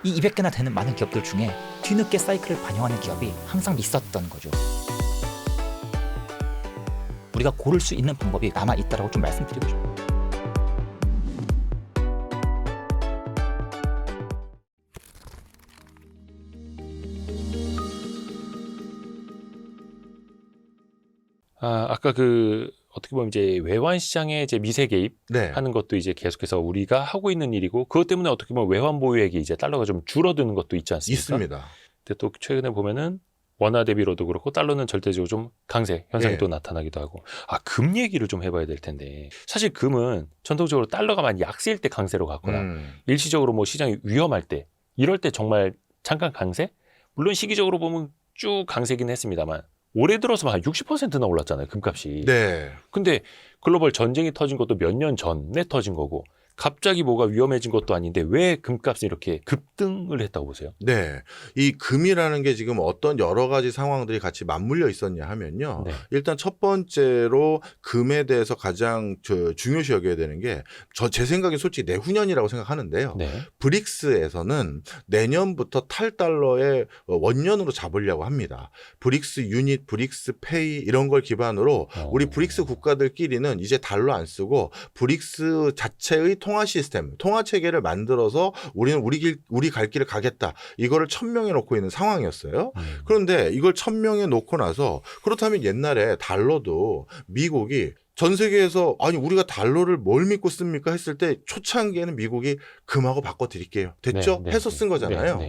이 200개나 되는 많은 기업들 중에 뒤늦게 사이클을 반영하는 기업이 항상 있었던 거죠. 우리가 고를 수 있는 방법이 남아있다고 좀 말씀드리고 싶어요. 아까 어떻게 보면 이제 외환 시장의 이제 미세 개입하는 것도 이제 계속해서 우리가 하고 있는 일이고, 그것 때문에 어떻게 보면 외환 보유액이 이제 달러가 좀 줄어드는 것도 있지 않습니까? 있습니다. 근데 또 최근에 보면은 원화 대비로도 그렇고 달러는 절대적으로 좀 강세 현상이 또 나타나기도 하고. 금 얘기를 좀 해봐야 될 텐데, 사실 금은 전통적으로 달러가 많이 약세일 때 강세로 갔거나 일시적으로 뭐 시장이 위험할 때, 이럴 때 정말 잠깐 강세? 물론 시기적으로 보면 쭉 강세긴 했습니다만 올해 들어서 한 60%나 올랐잖아요, 금값이. 네. 근데 글로벌 전쟁이 터진 것도 몇 년 전에 터진 거고, 갑자기 뭐가 위험해진 것도 아닌데 왜 금값이 이렇게 급등을 했다고 보세요? 네. 이 금이라는 게 지금 어떤 여러 가지 상황들이 같이 맞물려 있었냐 하면요. 네. 일단 첫 번째로 금에 대해서 가장 중요시 여겨야 되는 게, 제 생각에 솔직히 내후년이라고 생각하는데요. 네. 브릭스에서는 내년부터 탈달러의 원년으로 잡으려고 합니다. 브릭스 유닛, 브릭스 페이 이런 걸 기반으로 우리 브릭스 국가들끼리는 이제 달러 안 쓰고 브릭스 자체의 통화 시스템, 통화 체계를 만들어서 우리는 우리 갈 길을 가겠다. 이거를 천명해 놓고 있는 상황이었어요. 그런데 이걸 천명해 놓고 나서, 그렇다면 옛날에 달러도 미국이 전 세계에서 아니 우리가 달러를 뭘 믿고 씁니까 했을 때 초창기에는 미국이 금하고 바꿔드릴게요. 됐죠? 해서 쓴 거잖아요.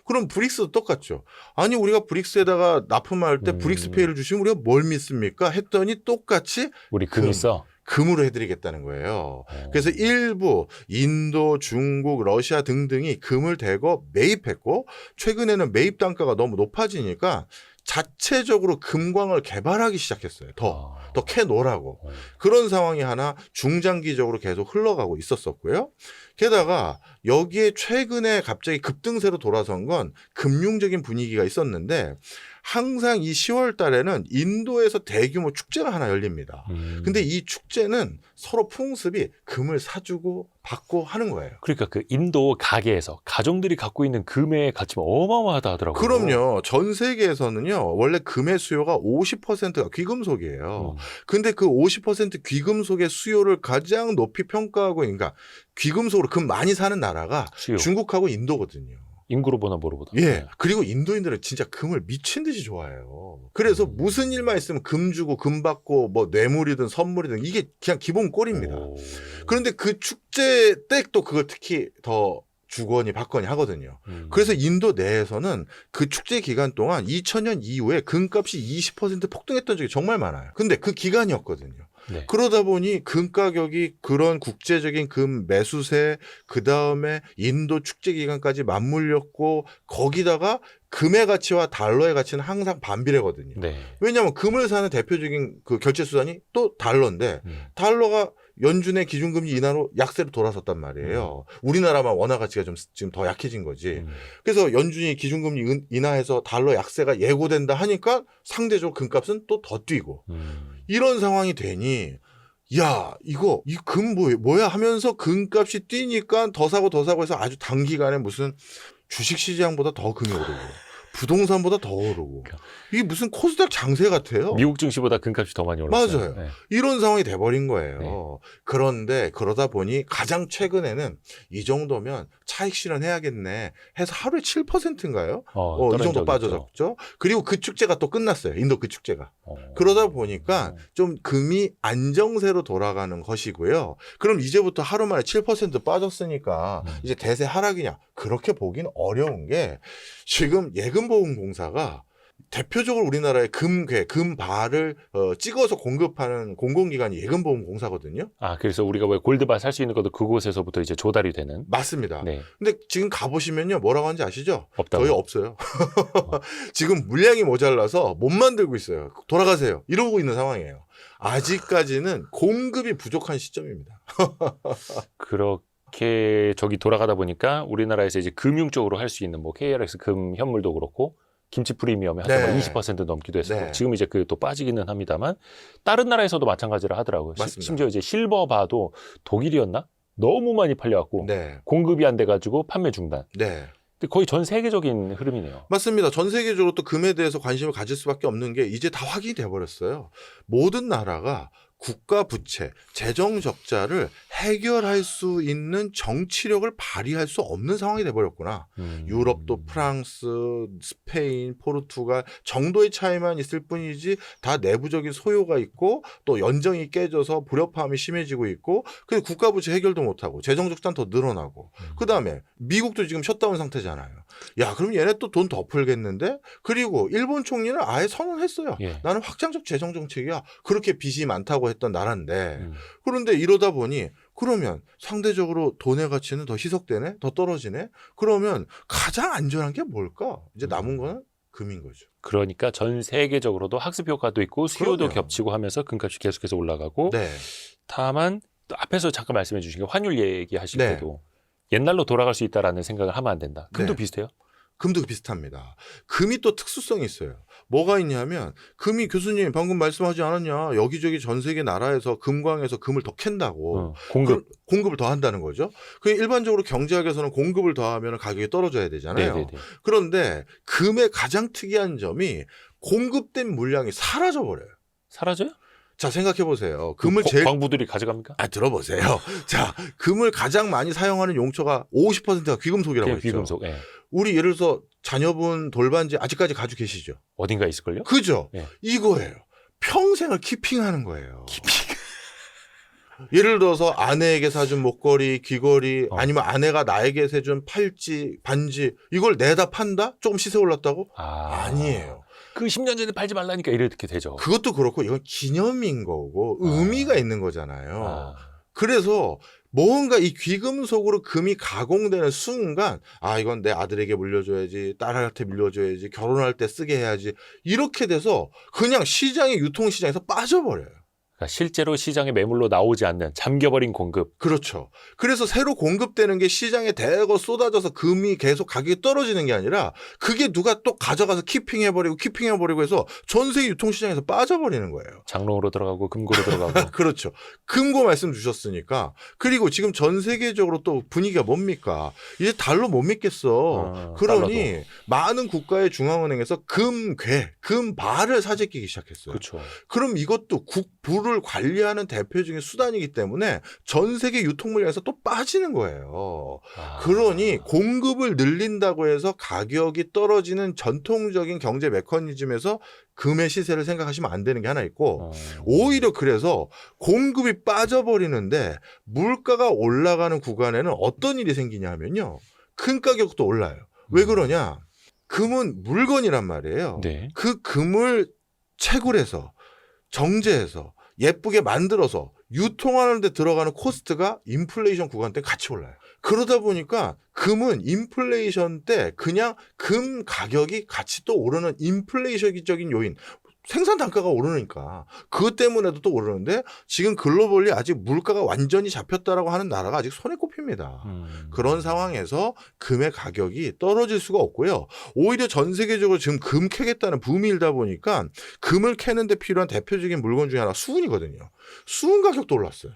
그럼 브릭스도 똑같죠. 아니 우리가 브릭스에다가 납품할 때 브릭스페이를 주시면 우리가 뭘 믿습니까? 했더니 똑같이 우리 금이 써. 금으로 해드리겠다는 거예요. 그래서 일부 인도, 중국, 러시아 등등이 금을 대거 매입했고, 최근에는 매입 단가가 너무 높아지니까 자체적으로 금광을 개발하기 시작했어요. 더 캐놓으라고. 그런 상황이 하나 중장기적으로 계속 흘러가고 있었었고요. 게다가 여기에 최근에 갑자기 급등세로 돌아선 건 금융적인 분위기가 있었는데, 항상 이 10월 달에는 인도에서 대규모 축제가 하나 열립니다. 근데 이 축제는 서로 풍습이 금을 사주고 받고 하는 거예요. 그러니까 그 인도 가게에서 가정들이 갖고 있는 금의 가치가 어마어마하다 하더라고요. 그럼요. 전 세계에서는요, 원래 금의 수요가 50%가 귀금속이에요. 근데 그 50% 귀금속의 수요를 가장 높이 평가하고, 그러니까 귀금속으로 금 많이 사는 나라가 중국하고 인도거든요. 인구로 보나 뭐로 보다. 예. 그리고 인도인들은 진짜 금을 미친 듯이 좋아해요. 그래서 무슨 일만 있으면 금 주고 금 받고 뭐 뇌물이든 선물이든 이게 그냥 기본 꼴입니다. 그런데 그 축제 때 또 그걸 특히 더 주거니 받거니 하거든요. 그래서 인도 내에서는 그 축제 기간 동안 2000년 이후에 금값이 20% 폭등했던 적이 정말 많아요. 근데 그 기간이었거든요. 네. 그러다 보니 금 가격이 그런 국제적인 금 매수세, 그 다음에 인도 축제 기간까지 맞물렸고, 거기다가 금의 가치와 달러의 가치는 항상 반비례거든요. 네. 왜냐하면 금을 사는 대표적인 그 결제 수단이 또 달러인데, 달러가 연준의 기준금리 인하로 약세로 돌아섰단 말이에요. 우리나라만 원화 가치가 좀 지금 더 약해진 거지. 그래서 연준이 기준금리 인하해서 달러 약세가 예고된다 하니까 상대적으로 금값은 또 더 뛰고. 이런 상황이 되니, 야, 이 금 뭐야 하면서 금값이 뛰니까 더 사고 해서 아주 단기간에 무슨 주식시장보다 더 금이 오르고 부동산보다 더 오르고, 이게 무슨 코스닥 장세 같아요. 미국 증시보다 금값이 더 많이 올랐어요. 맞아요. 네. 이런 상황이 돼버린 거예요. 네. 그런데 그러다 보니 가장 최근에는 이 정도면 차익 실현해야겠네 해서 하루에 7%인가요? 이 정도 빠져졌죠. 그리고 그 축제가 또 끝났어요. 인도 그 축제가. 그러다 보니까 좀 금이 안정세로 돌아가는 것이고요. 그럼 이제부터 하루 만에 7% 빠졌으니까 이제 대세 하락이냐? 그렇게 보긴 어려운 게, 지금 예금보험공사가 대표적으로 우리나라의 금발을 찍어서 공급하는 공공기관이 예금보험공사거든요. 그래서 우리가 왜 골드바 살 수 있는 것도 그곳에서부터 이제 조달이 되는. 맞습니다. 네. 근데 지금 가보시면요, 뭐라고 하는지 아시죠? 없다고. 거의 없어요. 지금 물량이 모자라서 못 만들고 있어요. 돌아가세요. 이러고 있는 상황이에요. 아직까지는 공급이 부족한 시점입니다. 그렇게 돌아가다 보니까 우리나라에서 이제 금융 쪽으로 할 수 있는 뭐 KRX 금 현물도 그렇고 김치 프리미엄이 한때 20% 넘기도 했었고, 지금 이제 또 빠지기는 합니다만, 다른 나라에서도 마찬가지를 하더라고요. 심지어 이제 실버바도 독일이었나? 너무 많이 팔려갖고 공급이 안 돼가지고 판매 중단. 근데 거의 전 세계적인 흐름이네요. 맞습니다. 전 세계적으로 또 금에 대해서 관심을 가질 수밖에 없는 게 이제 다 확인이 돼버렸어요. 모든 나라가 국가 부채, 재정 적자를 해결할 수 있는 정치력을 발휘할 수 없는 상황이 돼버렸구나. 유럽도 프랑스, 스페인, 포르투갈 정도의 차이만 있을 뿐이지 다 내부적인 소요가 있고 또 연정이 깨져서 불협화음이 심해지고 있고 그래서 국가 부채 해결도 못하고 재정 적자는 더 늘어나고 그다음에 미국도 지금 셧다운 상태잖아요. 야, 그럼 얘네 또 돈 더 풀겠는데? 그리고 일본 총리는 아예 선언했어요. 예. 나는 확장적 재정 정책이야. 그렇게 빚이 많다고 했던 나라인데 그런데 이러다 보니 그러면 상대적으로 돈의 가치는 더 희석되네? 더 떨어지네? 그러면 가장 안전한 게 뭘까? 이제 남은 거는 금인 거죠. 그러니까 전 세계적으로도 학습 효과도 있고 수요도 그럼요. 겹치고 하면서 금값이 계속해서 올라가고 네. 다만 또 앞에서 잠깐 말씀해 주신 게 환율 얘기하실 네. 때도 옛날로 돌아갈 수 있다라는 생각을 하면 안 된다. 금도 네. 비슷해요? 금도 비슷합니다. 금이 또 특수성이 있어요. 뭐가 있냐면 금이 교수님 방금 말씀하지 않았냐. 여기저기 전 세계 나라에서 금광에서 금을 더 캔다고. 공급을 더 한다는 거죠. 그 일반적으로 경제학에서는 공급을 더하면 가격이 떨어져야 되잖아요. 네네네. 그런데 금의 가장 특이한 점이 공급된 물량이 사라져 버려요. 사라져요? 자, 생각해 보세요. 금을 제일 광부들이 가져갑니까? 들어보세요. 자, 금을 가장 많이 사용하는 용처가 50%가 귀금속이라고 그냥 했죠. 귀금속. 예. 우리 예를 들어서 자녀분 돌반지 아직까지 가지고 계시죠? 어딘가 있을걸요? 그죠? 예. 이거예요. 평생을 키핑하는 거예요. 예를 들어서 아내에게 사준 목걸이, 귀걸이, 아니면 아내가 나에게 사준 팔찌, 반지 이걸 내다 판다? 조금 시세 올랐다고? 아니에요. 그 10년 전에 팔지 말라니까 이렇게 되죠. 그것도 그렇고 이건 기념인 거고 의미가 있는 거잖아요. 아. 그래서 뭔가 이 귀금속으로 금이 가공되는 순간 이건 내 아들에게 물려줘야지, 딸한테 물려줘야지, 결혼할 때 쓰게 해야지 이렇게 돼서 그냥 시장의 유통시장에서 빠져버려요. 그러니까 실제로 시장에 매물로 나오지 않는 잠겨버린 공급. 그렇죠. 그래서 새로 공급되는 게 시장에 대거 쏟아져서 금이 계속 가격이 떨어지는 게 아니라 그게 누가 또 가져가서 키핑해버리고 해서 전 세계 유통시장에서 빠져버리는 거예요. 장롱으로 들어가고 금고로 들어가고. 그렇죠. 금고 말씀 주셨으니까. 그리고 지금 전 세계적으로 또 분위기가 뭡니까? 이제 달러 못 믿겠어. 그러니 달러도. 많은 국가의 중앙은행에서 금발을 사재끼기 시작했어요. 그렇죠. 그럼 이것도 국부를 관리하는 대표적인 수단이기 때문에 전 세계 유통물량에서 또 빠지는 거예요. 그러니 공급을 늘린다고 해서 가격이 떨어지는 전통적인 경제 메커니즘에서 금의 시세를 생각하시면 안 되는 게 하나 있고 오히려 그래서 공급이 빠져버리는데 물가가 올라가는 구간에는 어떤 일이 생기냐 하면요. 큰 가격도 올라요. 왜 그러냐? 금은 물건이란 말이에요. 네. 그 금을 채굴해서 정제해서 예쁘게 만들어서 유통하는 데 들어가는 코스트가 인플레이션 구간 때 같이 올라요. 그러다 보니까 금은 인플레이션 때 그냥 금 가격이 같이 또 오르는 인플레이션적인 요인, 생산 단가가 오르니까 그것 때문에도 또 오르는데 지금 글로벌리 아직 물가가 완전히 잡혔다라고 하는 나라가 아직 손에 꼽힙니다. 그런 상황에서 금의 가격이 떨어질 수가 없고요. 오히려 전 세계적으로 지금 금 캐겠다는 붐이 일다 보니까 금을 캐는데 필요한 대표적인 물건 중에 하나 수은이거든요. 수은 가격도 올랐어요.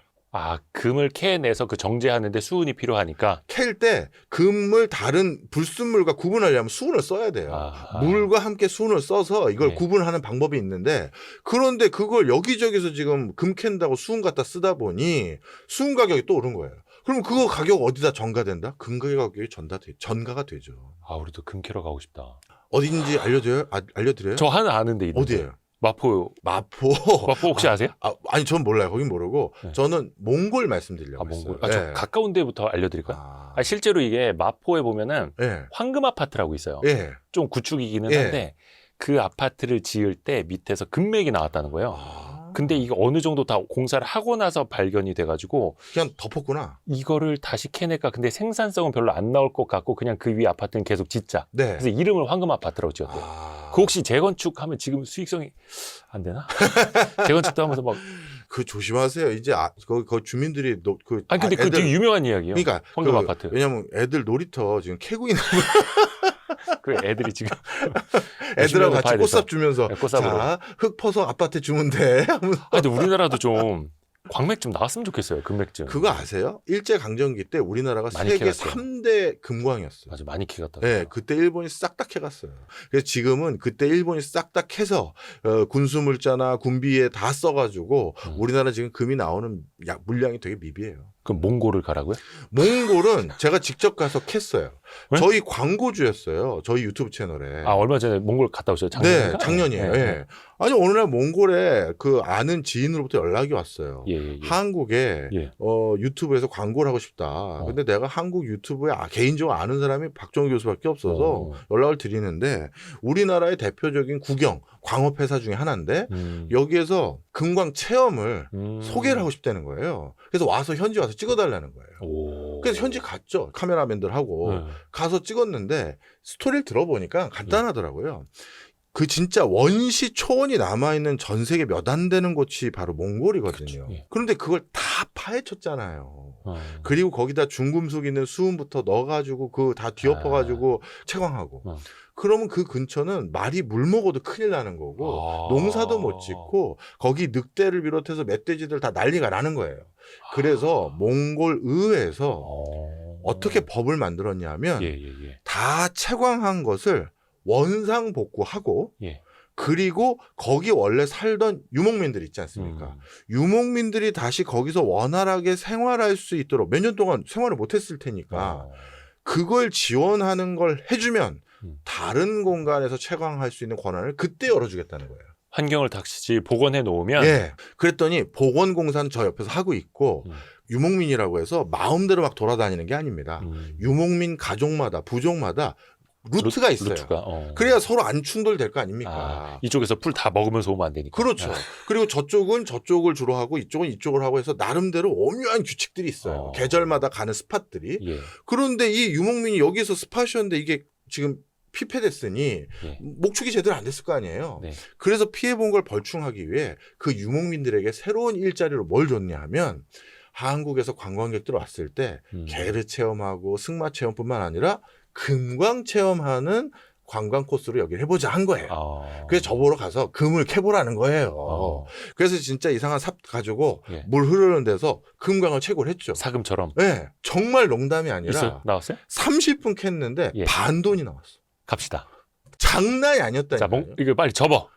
금을 캐내서 그 정제하는데 수은이 필요하니까. 캘 때 금을 다른 불순물과 구분하려면 수은을 써야 돼요. 물과 함께 수은을 써서 이걸 구분하는 방법이 있는데 그런데 그걸 여기저기서 지금 금 캔다고 수은 갖다 쓰다 보니 수은 가격이 또 오른 거예요. 그럼 그거 가격 어디다 전가된다? 금 가격이 전가가 되죠. 우리도 금 캐러 가고 싶다. 어딘지 알려드려요? 저 하나 아는데 있는데. 어디예요? 마포 혹시 아세요? 아니 전 몰라요. 거긴 모르고 저는 몽골 말씀드리려고 했어요. 몽골. 저 가까운 데부터 알려드릴까요? 실제로 이게 마포에 보면은 황금 아파트라고 있어요. 좀 구축이기는 한데 그 아파트를 지을 때 밑에서 금맥이 나왔다는 거예요. 근데 이거 어느 정도 다 공사를 하고 나서 발견이 돼가지고 그냥 덮었구나. 이거를 다시 캐낼까? 근데 생산성은 별로 안 나올 것 같고 그냥 그 위 아파트는 계속 짓자. 그래서 이름을 황금 아파트라고 지었대요. 그 혹시 재건축하면 지금 수익성이 안 되나? 재건축도 하면서 막 그 조심하세요. 이제 그 주민들이 근데 그 되게 유명한 이야기예요. 그러니까 황금 아파트. 왜냐면 애들 놀이터 지금 캐고 있는 그 애들이 지금 애들하고 같이 꽃삽 주면서 꽃삽으로. 자, 흙 퍼서 아파트에 주면 돼. 근데 우리나라도 좀 광맥 좀 나왔으면 좋겠어요. 금맥증. 그거 아세요? 일제 강점기 때 우리나라가 많이 세계 캐갔어요. 3대 금광이었어요. 맞아, 많이 키갔다. 네, 그때 일본이 싹 다 캐갔어요. 그래서 지금은 그때 일본이 싹 다 캐서 군수물자나 군비에 다 써가지고 우리나라 지금 금이 나오는 물량이 되게 미비해요. 그럼 몽골을 가라고요? 몽골은 제가 직접 가서 캤어요. 왜? 저희 광고주였어요. 저희 유튜브 채널에. 아, 얼마 전에 몽골 갔다 오셨어요? 작년인가? 네, 작년이에요. 네. 예. 아니 어느 날 몽골에 그 아는 지인으로부터 연락이 왔어요. 예. 한국에 예. 유튜브에서 광고를 하고 싶다. 근데 내가 한국 유튜브에 개인적으로 아는 사람이 박정우 교수밖에 없어서 연락을 드리는데 우리나라의 대표적인 국영 광업회사 중에 하나인데 여기에서 금광 체험을 소개를 하고 싶다는 거예요. 그래서 현지 와서 찍어달라는 거예요. 오. 그래서 현지 갔죠. 카메라맨들하고 네. 가서 찍었는데 스토리를 들어보니까 간단하더라고요. 그 진짜 원시 초원이 남아있는 전 세계 몇 안 되는 곳이 바로 몽골이거든요. 그렇죠. 예. 그런데 그걸 다 파헤쳤잖아요. 그리고 거기다 중금속 있는 수은부터 넣어가지고 그 다 뒤엎어가지고 채광하고. 그러면 그 근처는 말이 물 먹어도 큰일 나는 거고 농사도 못 짓고 거기 늑대를 비롯해서 멧돼지들 다 난리가 나는 거예요. 그래서 몽골 의회에서 어떻게 법을 만들었냐면 다 채광한 것을 원상복구하고 그리고 거기 원래 살던 유목민들 있지 않습니까? 유목민들이 다시 거기서 원활하게 생활할 수 있도록 몇 년 동안 생활을 못했을 테니까 그걸 지원하는 걸 해주면 다른 공간에서 채광할 수 있는 권한을 그때 열어주겠다는 거예요. 환경을 다시 복원해 놓으면 예. 그랬더니 보건공사는 저 옆에서 하고 있고 유목민이라고 해서 마음대로 막 돌아다니는 게 아닙니다. 유목민 가족마다 부족마다 루트가 있어요. 그래야 서로 안 충돌될 거 아닙니까? 이쪽에서 풀 다 먹으면서 오면 안 되니까. 그렇죠. 그리고 저쪽은 저쪽을 주로 하고 이쪽은 이쪽을 하고 해서 나름대로 오묘한 규칙들이 있어요. 계절마다 가는 스팟들이. 그런데 이 유목민이 여기서 스팟이었는데 이게 지금 피폐됐으니 목축이 제대로 안 됐을 거 아니에요. 그래서 피해본 걸 벌충하기 위해 그 유목민들에게 새로운 일자리로 뭘 줬냐 하면 한국에서 관광객들 왔을 때 게르 체험하고 승마 체험뿐만 아니라 금광 체험하는 관광 코스로 여기를 해보자 한 거예요. 그래서 저보러 가서 금을 캐보라는 거예요. 그래서 진짜 이상한 삽 가지고 물 흐르는 데서 금광을 채굴 했죠. 사금처럼. 네, 정말 농담이 아니라 있어요? 나왔어요? 30분 캤는데 반 돈이 나왔어. 갑시다. 장난이 아니었다니까요. 자, 이거 빨리 접어.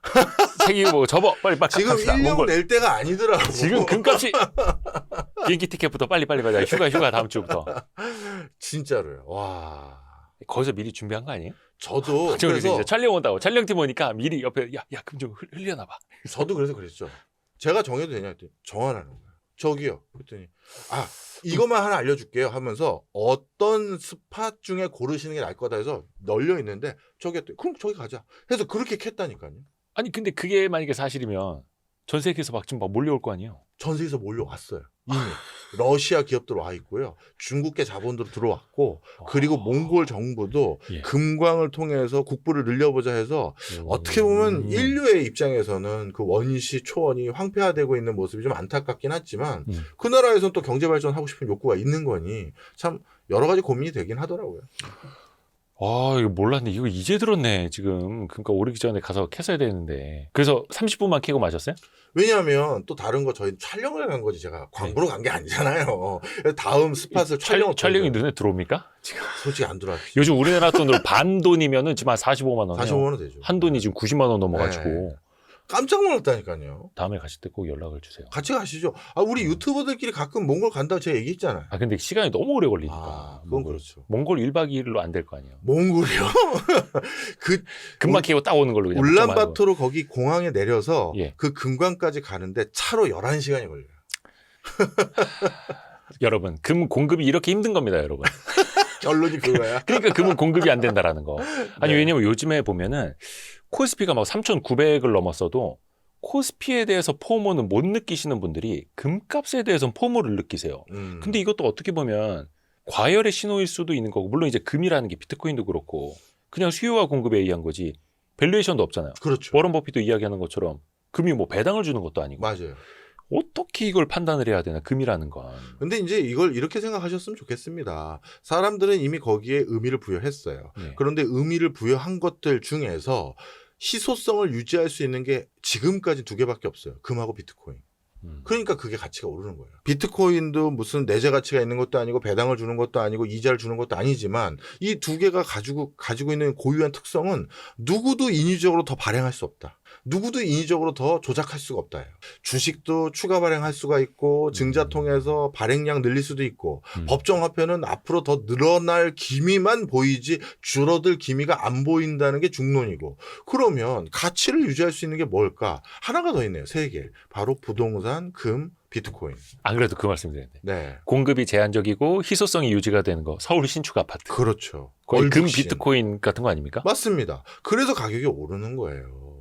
책이 보고 접어. 빨리 지금 갑시다. 1년 낼 때가 아니더라고. 지금 금값이 비행기 티켓부터 빨리 가자. 휴가 다음 주부터. 진짜로요. 와. 거기서 미리 준비한 거 아니에요? 저도 그래서 이제 촬영 온다고 촬영팀 오니까 미리 옆에 금 좀 흘려놔 봐. 저도 그래서 그랬죠. 제가 정해도 되냐 했더니 정하라는 거예요. 저기요. 그랬더니 이것만 하나 알려줄게요 하면서 어떤 스팟 중에 고르시는 게 나을 거다 해서 널려 있는데 저기 했더니 그럼 저기 가자 해서 그렇게 캤다니까요. 아니 근데 그게 만약에 사실이면 전 세계에서 막 몰려올 거 아니에요? 전 세계에서 몰려왔어요. 이미 러시아 기업들 와 있고요. 중국계 자본으로 들어왔고 그리고 몽골 정부도 금광을 통해서 국부를 늘려보자 해서 어떻게 보면 인류의 입장에서는 그 원시 초원이 황폐화되고 있는 모습이 좀 안타깝긴 하지만 그 나라에서는 또 경제 발전하고 싶은 욕구가 있는 거니 참 여러 가지 고민이 되긴 하더라고요. 이거 몰랐네. 이거 이제 들었네, 지금. 그러니까 오르기 전에 가서 캐서야 되는데. 그래서 30분만 캐고 마셨어요? 왜냐하면 또 다른 거 저희 촬영을 간 거지 제가 광고로 간 게 아니잖아요. 다음 스팟을 촬영이 눈에 들어옵니까? 지금 솔직히 안 들어왔죠. 요즘 우리나라 돈으로 반 돈이면은 지금 한 45만 원. 45만 원 되죠. 한 돈이 지금 90만 원 넘어가지고. 깜짝 놀랐다니까요. 다음에 가실 때 꼭 연락을 주세요. 같이 가시죠. 우리 유튜버들끼리 가끔 몽골 간다고 제가 얘기했잖아요. 근데 시간이 너무 오래 걸리니까. 그건 그렇죠. 몽골 1박 2일로 안 될 거 아니에요. 몽골이요? 금방 캐고 딱 오는 걸로 그냥. 울란바토르 거기 공항에 내려서 그 금광까지 가는데 차로 11시간이 걸려요. 여러분, 금 공급이 이렇게 힘든 겁니다, 여러분. 결론이 그거야. 그러니까 금은 공급이 안 된다라는 거. 왜냐면 요즘에 보면은 코스피가 막 3,900을 넘었어도 코스피에 대해서 포모는 못 느끼시는 분들이 금값에 대해서는 포모를 느끼세요. 근데 이것도 어떻게 보면 과열의 신호일 수도 있는 거고, 물론 이제 금이라는 게 비트코인도 그렇고 그냥 수요와 공급에 의한 거지 밸류에이션도 없잖아요. 그렇죠. 워런 버핏도 이야기하는 것처럼 금이 뭐 배당을 주는 것도 아니고. 맞아요. 어떻게 이걸 판단을 해야 되나, 금이라는 건. 근데 이제 이걸 이렇게 생각하셨으면 좋겠습니다. 사람들은 이미 거기에 의미를 부여했어요. 그런데 의미를 부여한 것들 중에서 희소성을 유지할 수 있는 게 지금까지 두 개밖에 없어요. 금하고 비트코인. 그러니까 그게 가치가 오르는 거예요. 비트코인도 무슨 내재 가치가 있는 것도 아니고 배당을 주는 것도 아니고 이자를 주는 것도 아니지만 이 두 개가 가지고 있는 고유한 특성은 누구도 인위적으로 더 발행할 수 없다. 누구도 인위적으로 더 조작할 수가 없다. 주식도 추가 발행할 수가 있고 증자 통해서 발행량 늘릴 수도 있고 법정화폐는 앞으로 더 늘어날 기미만 보이지 줄어들 기미가 안 보인다는 게 중론이고 그러면 가치를 유지할 수 있는 게 뭘까? 하나가 더 있네요. 세 개. 바로 부동산, 금, 비트코인. 안 그래도 그 말씀드렸는데 네. 공급이 제한적이고 희소성이 유지가 되는 거 서울 신축 아파트 그렇죠. 거의 금 얼죽신. 비트코인 같은 거 아닙니까? 맞습니다. 그래서 가격이 오르는 거예요.